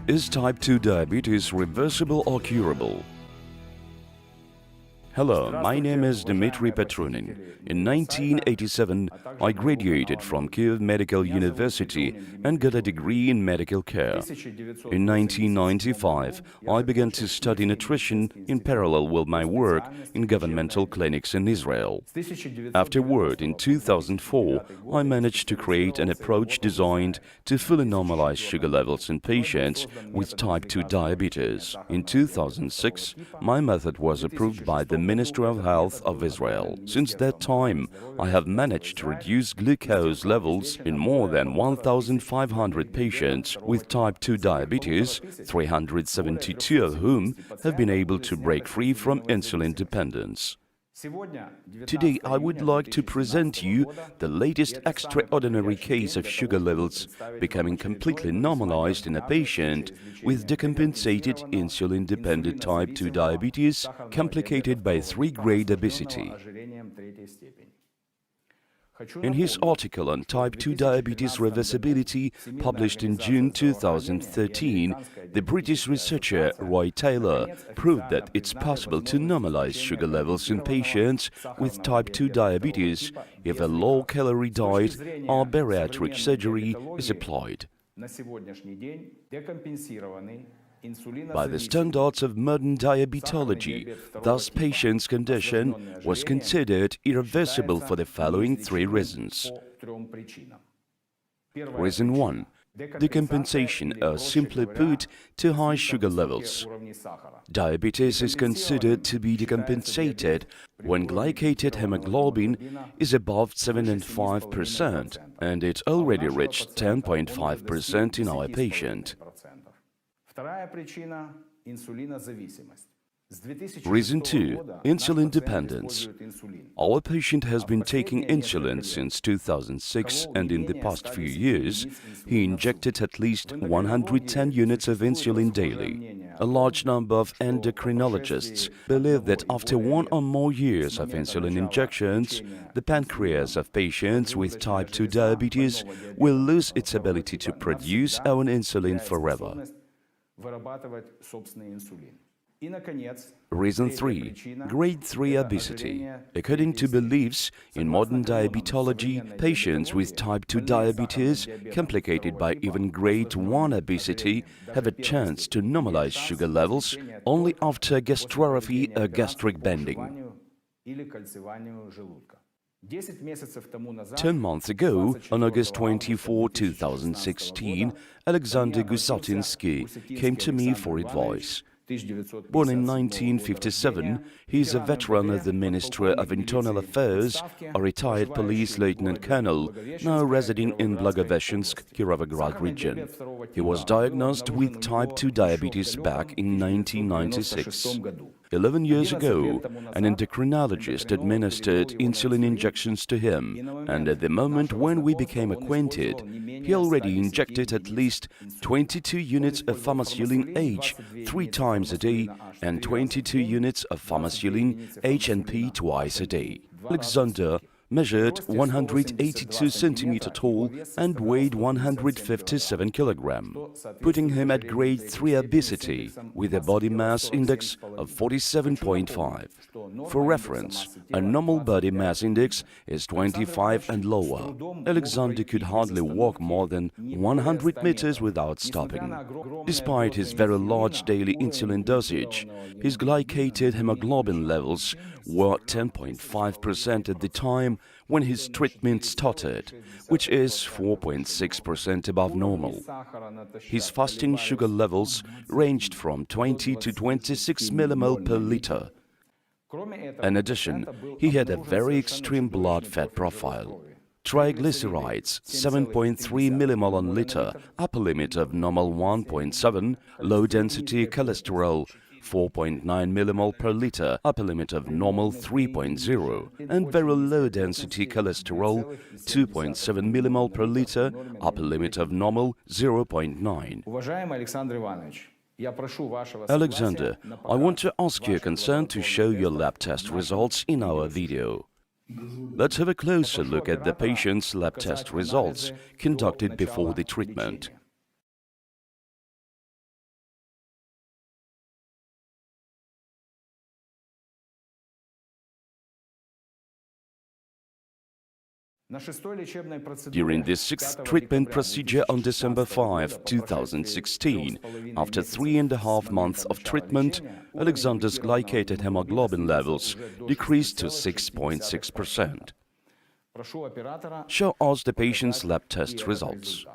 Is type 2 diabetes reversible or curable? Hello, my name is Dmitry Petrunin. In 1987, I graduated from Kiev Medical University and got a degree in medical care. In 1995, I began to study nutrition in parallel with my work in governmental clinics in Israel. Afterward, in 2004, I managed to create an approach designed to fully normalize sugar levels in patients with type 2 diabetes. In 2006, my method was approved by the Ministry of Health of Israel. Since that time, I have managed to reduce glucose levels in more than 1,500 patients with type 2 diabetes, 372 of whom have been able to break free from insulin dependence. Today, I would like to present you the latest extraordinary case of sugar levels becoming completely normalized in a patient with decompensated insulin-dependent type 2 diabetes complicated by 3-grade obesity. In his article on type 2 diabetes reversibility, published in June 2013, the British researcher Roy Taylor proved that it's possible to normalize sugar levels in patients with type 2 diabetes if a low-calorie diet or bariatric surgery is applied. By the standards of modern diabetology, thus patient's condition was considered irreversible for the following 3 reasons. Reason 1. Decompensation, or simply put, too high sugar levels. Diabetes is considered to be decompensated when glycated hemoglobin is above 7.5%, and it already reached 10.5% in our patient. Reason 2. Insulin dependence. Our patient has been taking insulin since 2006, and in the past few years, he injected at least 110 units of insulin daily. A large number of endocrinologists believe that after 1 or more years of insulin injections, the pancreas of patients with type 2 diabetes will lose its ability to produce own insulin forever. Reason 3. Grade 3 obesity. According to beliefs in modern diabetology, patients with type 2 diabetes, complicated by even grade 1 obesity, have a chance to normalize sugar levels only after gastrorrhaphy or gastric bending. 10 months ago, on August 24, 2016, Alexander Gusatinsky came to me for advice. Born in 1957, he is a veteran of the Ministry of Internal Affairs, a retired police lieutenant colonel, now residing in Blagoveshchensk, Kirovograd region. He was diagnosed with type 2 diabetes back in 1996. 11 years ago, an endocrinologist administered insulin injections to him, and at the moment when we became acquainted, he already injected at least 22 units of pharmaceutin H 3 times a day and 22 units of pharmaceutin H and P twice a day. Alexander measured 182 centimeters tall and weighed 157 kilograms, putting him at grade 3 obesity with a body mass index of 47.5. For reference, a normal body mass index is 25 and lower. Alexander could hardly walk more than 100 meters without stopping. Despite his very large daily insulin dosage, his glycated hemoglobin levels were 10.5% at the time when his treatment started, which is 4.6% above normal. His fasting sugar levels ranged from 20 to 26 millimole per liter. In addition, he had a very extreme blood fat profile. Triglycerides 7.3 millimole on liter, upper limit of normal 1.7, low-density cholesterol 4.9 millimole per liter, upper limit of normal 3.0, and very low-density cholesterol 2.7 millimole per liter, upper limit of normal 0.9. Alexander, I want to ask your consent to show your lab test results in our video. Let's have a closer look at the patient's lab test results conducted before the treatment. During the sixth treatment procedure on December 5, 2016, after 3.5 months of treatment, Alexander's glycated hemoglobin levels decreased to 6.6%. Show us the patient's lab test results.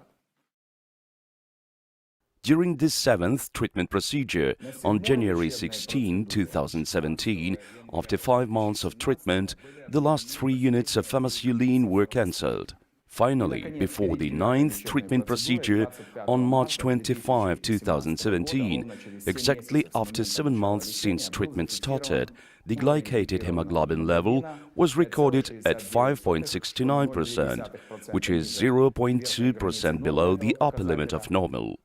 During this seventh treatment procedure, on January 16, 2017, after 5 months of treatment, the last 3 units of famotidine were cancelled. Finally, before the ninth treatment procedure, on March 25, 2017, exactly after 7 months since treatment started, the glycated hemoglobin level was recorded at 5.69%, which is 0.2% below the upper limit of normal.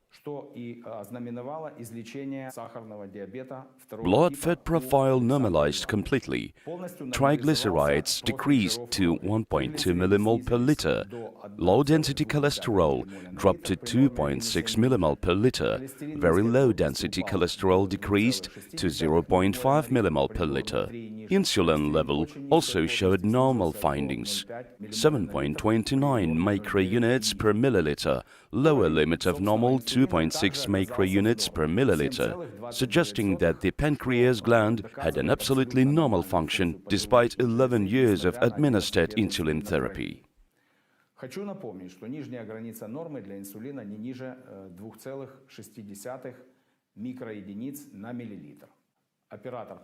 Blood fat profile normalized completely. Triglycerides decreased to 1.2 millimole per liter. Low-density cholesterol dropped to 2.6 millimole per liter. Very low-density cholesterol decreased to 0.5 millimole per liter. Insulin level also showed normal findings, 7.29 microunits per milliliter, lower limit of normal 2.6 microunits per milliliter, suggesting that the pancreas gland had an absolutely normal function despite 11 years of administered insulin therapy. Хочу напомнить, что нижняя граница нормы для инсулина не ниже 2,6 микроединиц на миллилитр.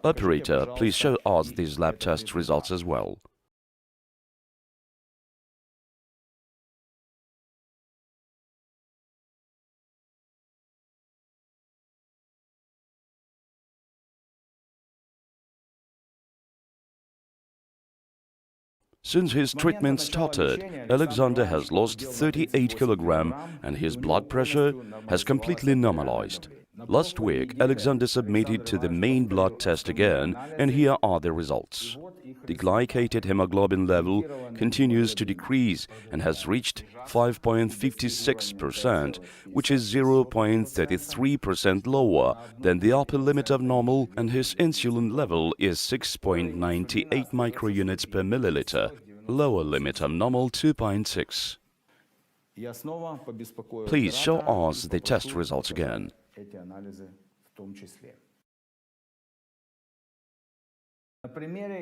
Operator, please show us these lab test results as well. Since his treatment started, Alexander has lost 38 kilograms and his blood pressure has completely normalized. Last week, Alexander submitted to the main blood test again, and here are the results. The glycated hemoglobin level continues to decrease and has reached 5.56%, which is 0.33% lower than the upper limit of normal, and his insulin level is 6.98 microunits per milliliter, lower limit of normal 2.6. Please show us the test results again.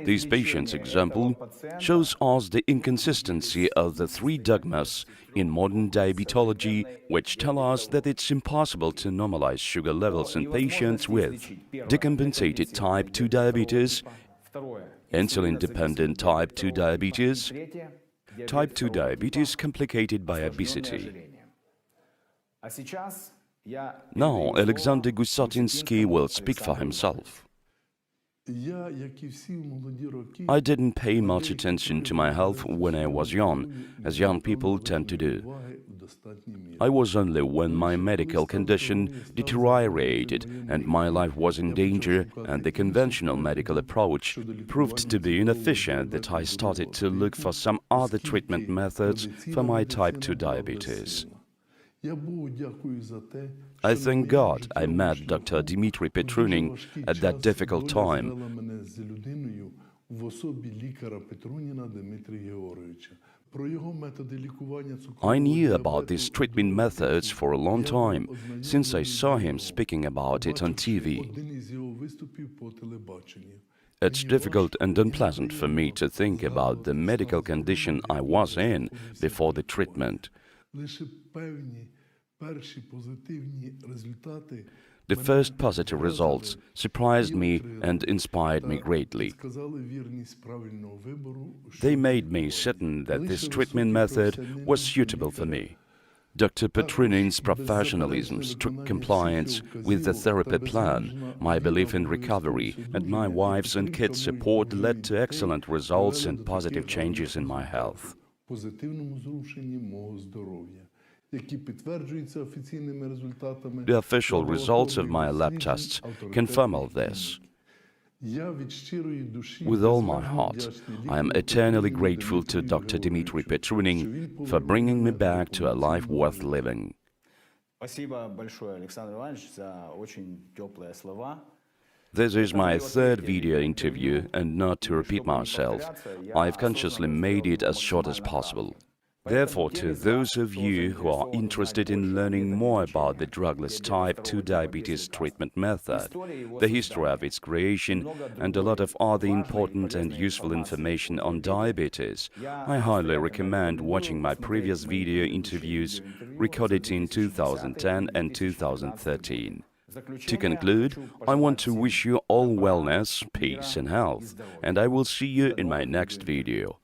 This patient's example shows us the inconsistency of the 3 dogmas in modern diabetology, which tell us that it's impossible to normalize sugar levels in patients with decompensated type 2 diabetes, insulin-dependent type 2 diabetes, type 2 diabetes complicated by obesity. Now, Alexander Gusatynsky will speak for himself. I didn't pay much attention to my health when I was young, as young people tend to do. I was only when my medical condition deteriorated and my life was in danger and the conventional medical approach proved to be inefficient that I started to look for some other treatment methods for my type 2 diabetes. I thank God I met Dr. Dmitry Petrunin at that difficult time. I knew about these treatment methods for a long time, since I saw him speaking about it on TV. It's difficult and unpleasant for me to think about the medical condition I was in before the treatment. The first positive results surprised me and inspired me greatly. They made me certain that this treatment method was suitable for me. Dr. Petrunin's professionalism, strict compliance with the therapy plan, my belief in recovery, and my wife's and kids' support led to excellent results and positive changes in my health. The official results of my lab tests confirm all this. With all my heart, I am eternally grateful to Dr. Dmitry Petrunin for bringing me back to a life worth living. This is my third video interview, and not to repeat myself, I've consciously made it as short as possible. Therefore, to those of you who are interested in learning more about the drugless type 2 diabetes treatment method, the history of its creation, and a lot of other important and useful information on diabetes, I highly recommend watching my previous video interviews recorded in 2010 and 2013. To conclude, I want to wish you all wellness, peace and health, and I will see you in my next video.